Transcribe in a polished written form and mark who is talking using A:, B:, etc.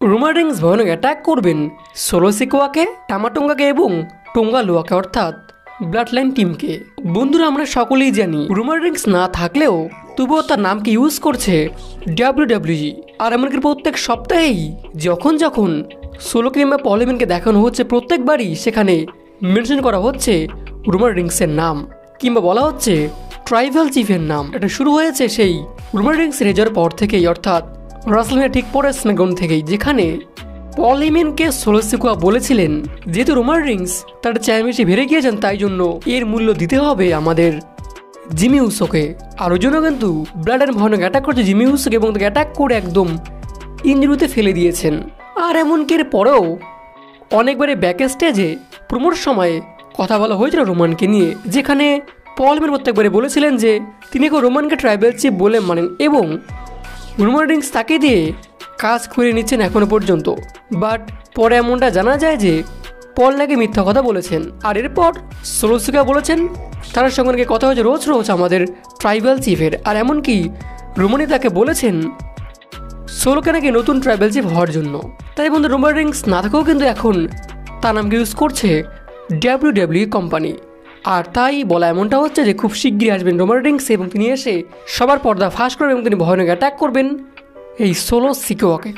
A: Roman Rings ভয়ানক attack করবেন solo সিকোয়াকে, টামাটোঙ্গাকে এবং টোঙ্গালুয়াকে অর্থাৎ ব্লাড লাইন টিমকে। বন্ধুরা, আমরা সকলেই জানি রোমান রিংস না থাকলেও তবুও তার নামকে ইউজ করছে WWE। আর এমনকি প্রত্যেক সপ্তাহেই যখন যখন সোলো কিংবা পল হেমনকে দেখানো হচ্ছে প্রত্যেকবারই সেখানে মেনশন করা হচ্ছে রোমান রিংসের নাম, কিংবা বলা হচ্ছে ট্রাইবাল চিফের নাম। এটা শুরু হয়েছে সেই রোমান রিংস রেজার পর থেকেই, অর্থাৎ রাসেলম্যানিয়া ঠিক পরে স্ম্যাকডাউন থেকেই, যেখানে পল হেমনকে সোলো সিকোয়া বলেছিলেন যেহেতু রোমান রিংস তার চ্যাম্পিয়নশিপ হেরে গিয়েছেন তাই জন্য এর মূল্য দিতে হবে আমাদের জিমি উসোকে। আর ওই জন্য কিন্তু ব্লাড অ্যান্ড ভয়ানক অ্যাটাক করছে জিমি উসোকে এবং তাকে অ্যাটাক করে একদম ইনজুরিতে ফেলে দিয়েছেন। আর এমনকি এর পরেও অনেকবারে ব্যাক স্টেজে প্রমোর সময়ে কথা বলা হয়েছিল রোমানকে নিয়ে, যেখানে পল হেমন প্রত্যেকবারে বলেছিলেন যে তিনি রোমানকে ট্রাইবাল চিফ বলে মানেন এবং রোমান রিংস তাকে দিয়ে কাজ করে নিচ্ছেন এখনো পর্যন্ত। বাট পরে এমনটা জানা যায় যে পল নাকি মিথ্যা কথা বলেছেন। আর এরপর সোলো সিকোয়া বলেছেন তার সঙ্গে নাকি কথা হয়েছে রোজ রোজ আমাদের ট্রাইবাল চিফের। আর এমনকি রোমানই তাকে বলেছেন সোলোকে নাকি নতুন ট্রাইবাল চিফ হওয়ার জন্য। তাই বন্ধু, রোমান রিংস না থাকেও কিন্তু এখন তার নামকে ইউজ করছে WWE কোম্পানি। আর তাই বলা এমনটা হচ্ছে যে খুব শিগগিরই আসবেন রোমান রিংস এবং তিনি এসে সবার পর্দা ফাঁস করবেন এবং তিনি ভয়ানক অ্যাটাক করবেন এই সোলো সিকোয়াকে।